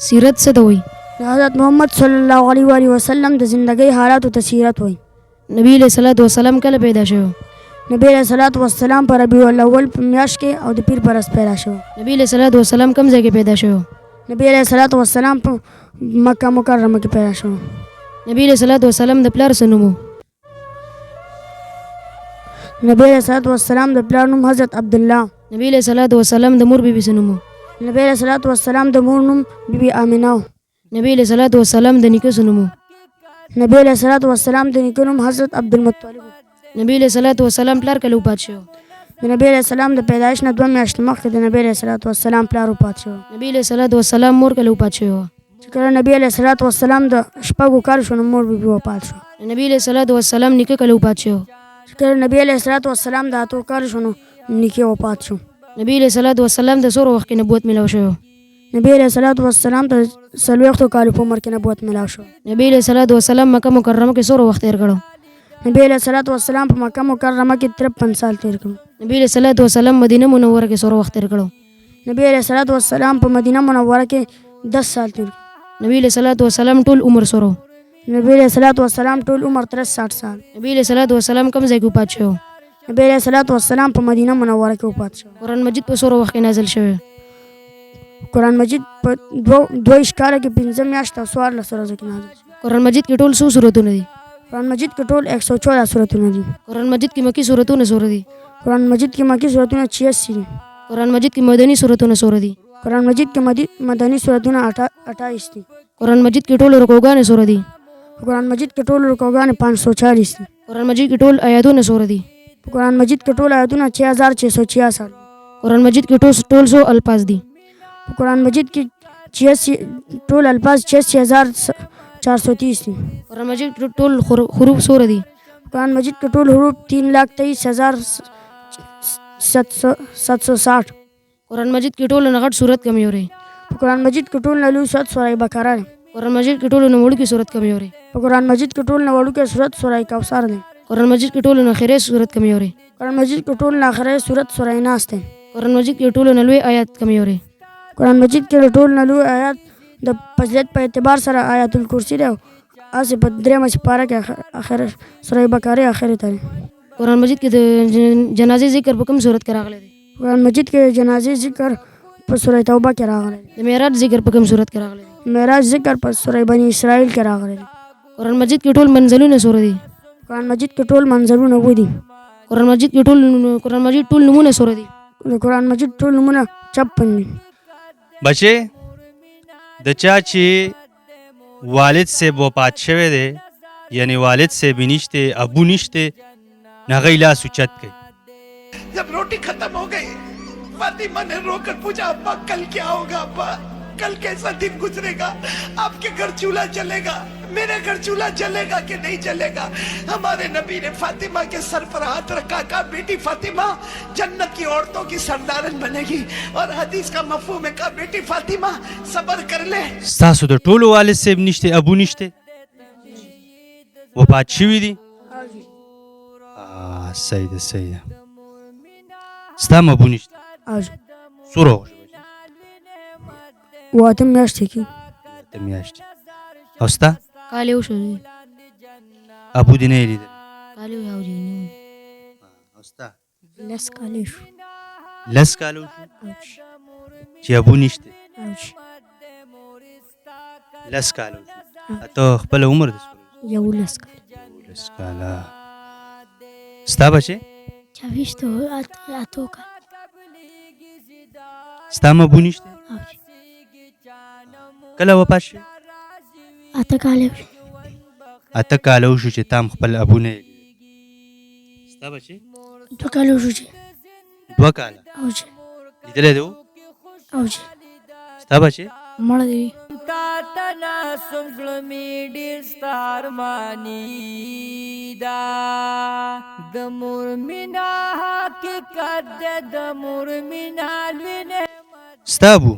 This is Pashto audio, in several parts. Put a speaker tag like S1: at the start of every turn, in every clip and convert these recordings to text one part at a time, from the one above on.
S1: سیرت څه ته وایي؟
S2: د حضرت محمد صلی الله علیه و آله وسلم د زندګۍ حالاتو ته سیرت وایي.
S1: نبی علیہ الصلوۃ والسلام کله پیدا شو؟
S2: نبی علیہ الصلوۃ والسلام په ربیع الاول په میاشت کې او د پیر پر ورځ پیدا شو.
S1: نبی علیہ الصلوۃ والسلام کوم ځای کې پیدا شو؟
S2: نبی علیہ الصلوۃ والسلام په مکه مکرمه کې پیدا شو.
S1: نبی علیہ الصلوۃ والسلام د پلار څه نوم و؟
S2: نبی علیہ الصلوۃ والسلام د پلار نوم حضرت عبدالله.
S1: نبی علیہ الصلوۃ والسلام د مور بیبي څه نوم و؟
S2: نبی علیہ الصلوۃ والسلام د مور نوم بیبي آمنه و.
S1: نبی علیہ الصلوۃ والسلام د نیکه څه نوم و؟
S2: نبی علیہ الصلوۃ والسلام د نیکه نوم حضرت عبدالمطلب و.
S1: نبی علیہ الصلوۃ والسلام پلار کله وفات شو؟
S2: د نبی علیہ السلام د پیدایش نه 2 میاشتې مخکې د نبی علیہ الصلوۃ والسلام پلار وفات شو.
S1: نبی علیہ الصلوۃ والسلام مور کله وفات شو؟
S2: چې کله نبی علیہ الصلوۃ والسلام د شپږو کال شو نو مور بیبي وفات شو.
S1: نبی علیہ الصلوۃ والسلام نیکه کله وفات شو؟
S2: چې کله نبی علیہ الصلوۃ والسلام د 8 کال شو نو نیکه وفات شو.
S1: نبی علیہ الصلوۃ والسلام د څومره وخت کې نبوت ملو شو؟
S2: نبی علیہ الصلوۃ والسلام د 40 کالو په عمر کې نبوت ملاو شو.
S1: نبی علیہ الصلوۃ والسلام مکه مکرمه کې څومره وخت تیر کړو؟
S2: نبی علیہ الصلوۃ والسلام په مکه مکرمه کې 53 سال تیر کړو.
S1: نبی علیہ الصلوۃ والسلام مدینه منوره کې څومره وخت تیر کړو؟
S2: نبی علیہ الصلوۃ والسلام په مدینه منوره کې 10 سال تیر کړو.
S1: نبی علیہ الصلوۃ والسلام ټول عمر څومره؟
S2: نبی علیہ الصلوۃ والسلام ټول عمر 63 سال.
S1: نبی علیہ الصلوۃ والسلام کوم ځای کې وفات شو؟
S2: نبی علیہ الصلوۃ والسلام په مدینه منوره کې وفات شو.
S1: قرآن مجید په څومره وخت کې نازل شوی؟
S2: قرآن مجید په 2 کال کې 15 میاشتې او 14 ورځې کې نازل شو.
S1: قرآن مجید کې ټول څو سورتونه دي؟
S2: قرآن مجید کې ټول 114 سورتونه دي.
S1: قرآن مجید کې مکی سورتونه څومره دي؟
S2: قرآن مجید کې مکی سورتونه 86 دي.
S1: قرآن مجید کې مدني سورتونه څومره دي؟
S2: قرآن مجید کې مدني سورتونه 28 دي.
S1: قرآن مجید کې ټول رکوګانې څومره دي؟
S2: قرآن مجید کې ټول رکوګانې 540 دي.
S1: قرآن مجید کې ټول آیاتونه څومره دي؟
S2: قرآن مجید کې ټول آیاتونه 6666 دي.
S1: قرآن مجید کې ټول څو الفاظ دي؟
S2: قرآن مجید کې 86 ټول الفاظ 86430 دي.
S1: قرآن مجید کې ټول حروف څومره دي؟
S2: قرآن مجید کې ټول حروف 3,23,760.
S1: قرآن مجید کې ټول نه غټ سورت کم یوري.
S2: قرآن مجید کې ټول نه لوی سورت سورہ بقره ده.
S1: قرآن مجید کې ټول نه وړوکی سورت کم یوري.
S2: قرآن مجید کې ټول نه وړوکی سورت سورہ کوثر ده.
S1: قرآن مجید کې ټول نه اخري سورت کم یوري.
S2: قرآن مجید کې ټول نه اخري سورت سورہ ناس ده.
S1: قرآن مجید کې ټول نه لوی آیات کم یوري.
S2: قرآن مجید کې ټول نه لوی آیات د فضیلت په اعتبار سره آیات الکرسی ده. اسه په درېمه سپاره کې اخر سورہ بقره اخر ته.
S1: قرآن مجید کې د جنازې ذکر په کوم صورت کې راغلی دی؟
S2: قرآن مجید کې جنازې ذکر په سورہ توبه کې راغلی دی.
S1: د معراج ذکر په کوم صورت کې راغلی دی؟
S2: معراج ذکر په سورہ بنی اسرائیل کې راغلی دی.
S1: قرآن مجید کې ټول منزلونه څومره دي؟
S2: قرآن مجید کې ټول منزلونه و دي.
S1: قرآن مجید کې ټول نمونه څومره دي؟
S2: قرآن مجید ټول نمونه 56 دي.
S3: بچے د چا چې والد سے وفات شوی دی یعنی والد سے بھی نشتے ابو نشتے نغی لاس اوچت کئی.
S4: جب روٹی ختم ہو گئی فاطمہ نے رو کر پوچھا ابا کل کیا ہوگا؟ ابا کل کیسا دن گزرے گا؟ آپ کے گھر چولہا جلے گا؟ میرے گھر چولہا جلے گا کہ نہیں جلے گا؟ ہمارے نبی نے فاطمہ کے سر پر ہاتھ رکھا، کہا بیٹی فاطمہ جنت کی عورتوں کی سردارن بنے گی. اور حدیث کا مفہوم ہے، کہا بیٹی فاطمہ صبر کر لے.
S3: ستاسو د ټولو والد صاحب نشته ابو نشته وفات شوي دي؟ صحیح ده صحیح ده. ستا هم ابو نشته؟ څومره وخت شوی؟
S2: 8 میاشتې کې.
S3: 8 میاشتې. او ستا؟
S1: کال یو شو.
S3: ابو دې نه یې لیدلی؟
S1: کال یو اوریدلی.
S3: او ستا؟
S2: 10 کاله شو.
S3: 10 کاله وشو چې ابو نشته؟ 10 کاله وشو. ته خپل عمر دې څومره؟
S2: 11 کاله.
S3: 11 کاله. ستا بچې؟
S2: 24 کاله.
S3: ستا هم ابو نشته؟ کله وفات شوی؟
S2: 8 کاله.
S3: 8 کاله وشو چې تا هم خپل ابو نه یې لیدلی. ستا بچې؟
S2: 2 کاله وشو چې.
S3: 2 کاله لیدلی دی و؟ ستا بچې؟
S2: مړه دی.
S5: تا تناسم کړمې ډېر ستا ارماني ده. د مور مینه حقیقت ده، د مور مینه لوی نعمت.
S3: ستا ابو؟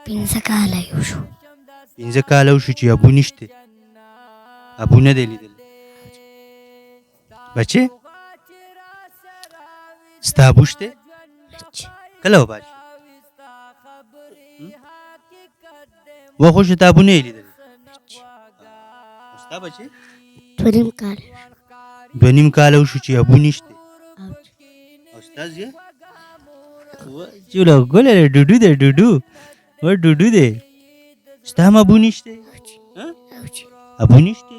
S2: 15 کاله وشو.
S3: 15 کاله وشو چې ابو نشته، ابو نه دی لیدلی. بچې ستا ابو شته؟ کله وفات شو؟ و خو چې تا ابو نه یې لیدلی ستا بچې
S2: دویم کال
S3: 2.5 کاله وشو چې ابو نشته او ستا زوی چوله ګوله ډوډو دی ډوډو و ډوډو دی ستا هم ابو نشته ابو نشته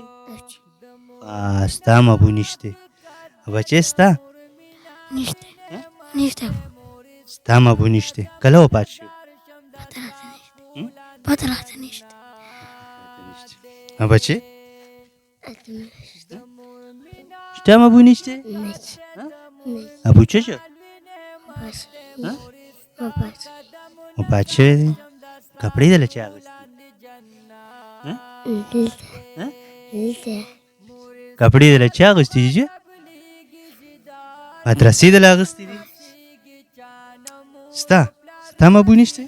S3: ستا هم ابو نشته بچې ستا
S2: نشته
S3: ستا هم ابو نشته کله وفات شو
S2: پته راته نشته
S3: بچې ستا هم ابو نشته ابو چه شو وفات شوی دی کپړې دله چا اغوستي کپړې دله چا اغوستي چې مدرسې دله اغوستي دي ستا هم ابو نشته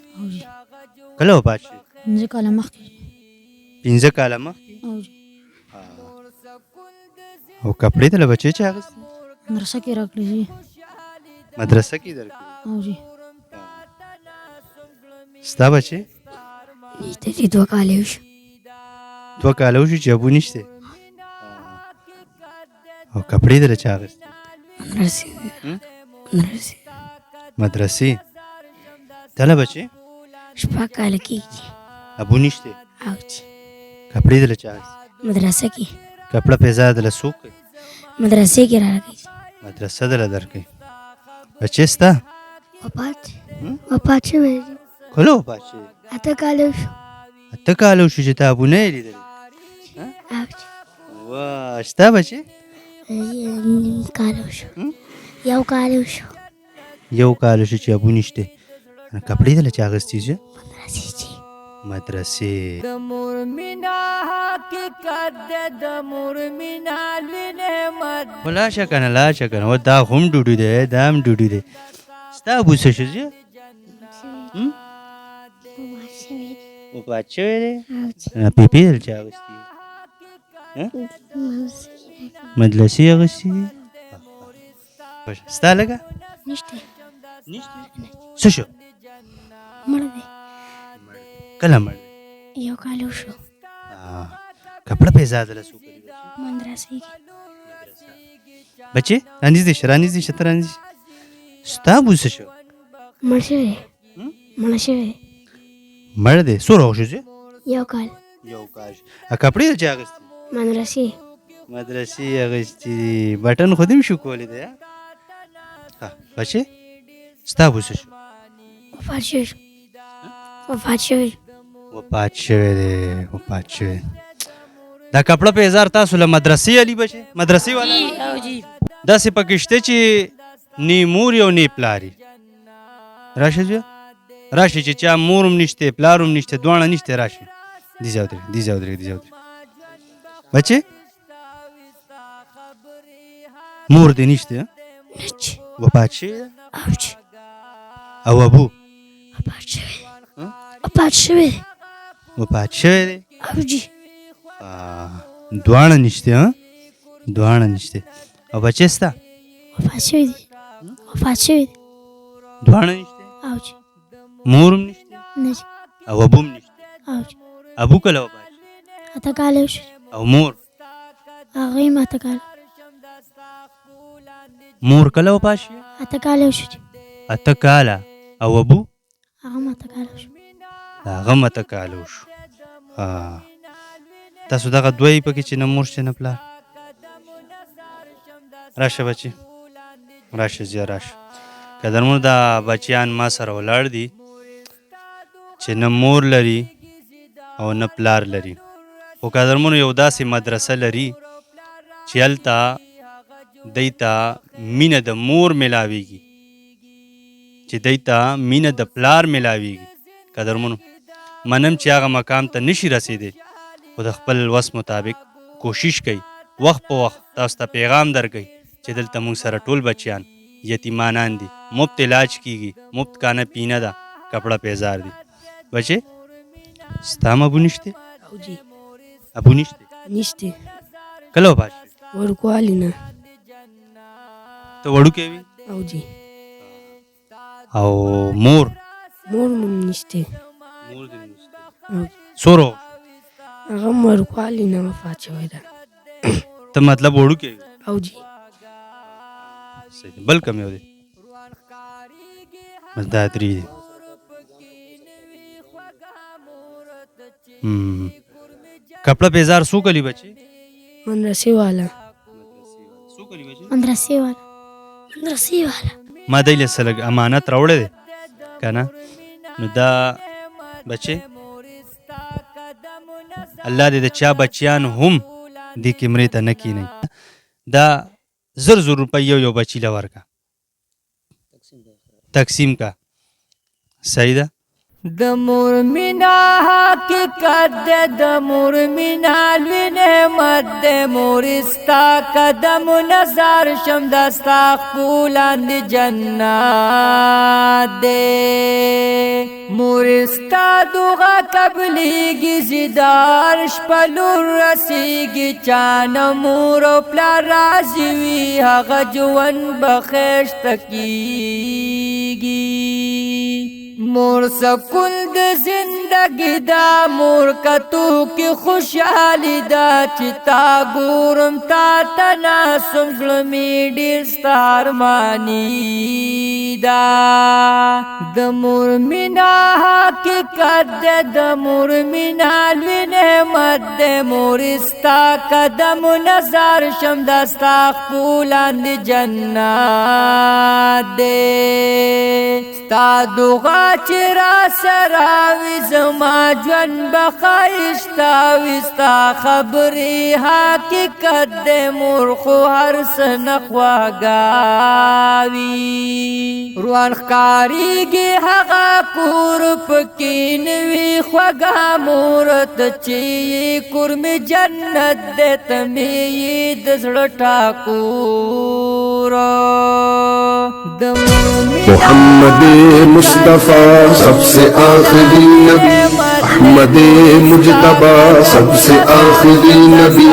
S3: کله وفات شوی
S1: 5 کاله مخکې
S3: 5 کاله مخکې او کپړې دله بچې چا اغوستي
S1: مدرسه کې راکړي دي
S3: مدرسه کې درکړي
S1: او جی
S3: ستا بچې
S2: نشته چې 2 کاله وشو
S3: 2 کاله وشو چې ابو نشته او کپړې دله چا اغوستي مدرسې تله بچې
S2: 6 کاله کېږي
S3: ابو نشته
S2: او چې
S3: کپړې دله چا اغوستي
S2: مدرسه کې
S3: کپړه پیزا دله څوک کوي
S2: مدرسې کې راغی
S3: مدرسه دله درکوي بچې ستا
S2: وفات شوی دی
S3: کله وفات شوی
S2: 8 کاله وشو
S3: 8 کاله وشو چې تا ابو نه یې لیدلی
S2: او چې
S3: واه ستا بچې
S2: نیم کاله وشو 1 کاله وشو
S3: 1 کاله شو چې ابو نشته کپړې دله چا اغوستي چې
S2: مدرسې چې
S3: مدرسې
S5: د مور مینا حقیقت ده د مور مینا لوی نعمت
S3: لا شکه نه لا شکه نه دا هم ډوډۍ دی دا هم ډوډۍ دی ستا ابو څه شو چې وفات شوی دی پیپې دله چا اغوستي مدرسې اغوستي دي ستا لږه
S2: نشته
S3: څه شو
S2: مړ دی
S3: کله مړ دی
S2: 1 کاله وشو
S3: کپړه پیزا دله څوک کوي
S2: مدرسې کې
S3: بچې رانږدې شه رانږدې شه ته رانږدې شه ستا ابو څه شو
S2: مړ شوی
S3: مړ دی څومره وخت شو چې
S2: 1 کال
S3: 1 کال شو کپړې دله چا اغوستي مدرسې اغوستي دي بټن خو دې هم شو کولی دی بچې ستا ابو څه شو
S2: وفات شوی
S3: وفات شوی دی وفات شوی دا کپړه په هزار تاسو له مدرسې علي بچې مدرسې والا داسې پکې شته چې نی مور یو نی پلاري راشه چې راشي چې چا مور هم نشته پلار هم نشته دواړه نشته راشي دي ځای ودرېږه بچې مور دې نشته وفات شوی ده او ابو
S2: وفات شوی
S3: دی
S2: او جی
S3: دواړه نشته دواړه نشته او بچې ستا
S2: وفات شوی دی
S3: دواړه نشته
S2: او جی
S3: مور هم نشته
S2: نشته
S3: او ابو هم نشته
S2: او جی
S3: ابو کله وفات شو
S2: 8 کاله وشو
S3: او مور
S2: هغه یې 8 کاله
S3: مور کله وفات شو
S2: 8 کاله وشو
S3: 8 کاله او ابو
S2: هغه 8 کاله وشو
S3: هغه 8 کاله وشو تاسو دغه دوی پکې چې نه مور شته نه پلار راشه بچې راشه زیار راشه قدرمنو دا بچیان ما سره ولاړ دي چې نه مور لري او نه پلار لري خو قدرمنو یو داسې مدرسه لري چې هلته دی ته مینه د مور ملاویږي چې دی ته مینه د پلار ملاویږي قدرمنو منم چې هغه مقام ته نشي رسېدی خو د خپل وس مطابق کوشش کوي وخت په وخت تاسو ته پیغام درکوي چې دلته موږ سره ټول بچیان یتیمانان دي مفت علاج کیږي مفت کانه پینه ده کپړه پیزار دي بچې ستا هم ابو نشته ابو نشته کله وفات شو
S2: ورکوالي نه
S3: ته وړوکی وي
S2: او جی
S3: او مور
S2: مور مم نشته
S3: مور دې نشته سورو
S2: هغه مرکوالي نه وفات شوی ده.
S3: ته مطلب وړو کې
S2: او جی
S3: صحیح بل کم یو دی بس دا درې دي. کپڑا بیزار سو کلی بچی
S2: مدرسې والا
S3: سو کلی بچی
S1: مدرسې والا
S3: ما دیله سلګ امانت راوړی دی کنه نو دا بچي الله دې د چا بچیان هم دې کمرې ته نه کینی دا 1,000 روپۍ یو بچی له ورکا تقسیم کا صحیح ده.
S5: د مور مینا حقیقت ده د مور مینا لوی نعمت ده مور ستا قدم نظر شم دستا خپلان دی جنت ده مور ستا دعا قبلیږي زیدار شپلور رسیږي چان مور پلا راضي وي هغه ژوند بخښت کیږي مور سکون د زندگی دا مور کتو کی خوشحالی دا چتا گورم تا تناسم ظلمی ډیر ستارمانی دا د مور مینا حقیقت ده د مور مینا لوی نعمت ده مور ستا قدم نظر شم دستا خپلان دی جنت ده ستا دعا چرا سراوی زما جون بخایشتا وستا خبری حقیقت ده مور خو هر سنخواگاوی روان خکاریگی حقا کور پکین وی خواگا مورت چی کرم جنت ده تمی دزر ٹاکور
S6: محمد مصطفیٰ سب سے آخری نبی، احمد مجتبیٰ سب سے آخری نبی.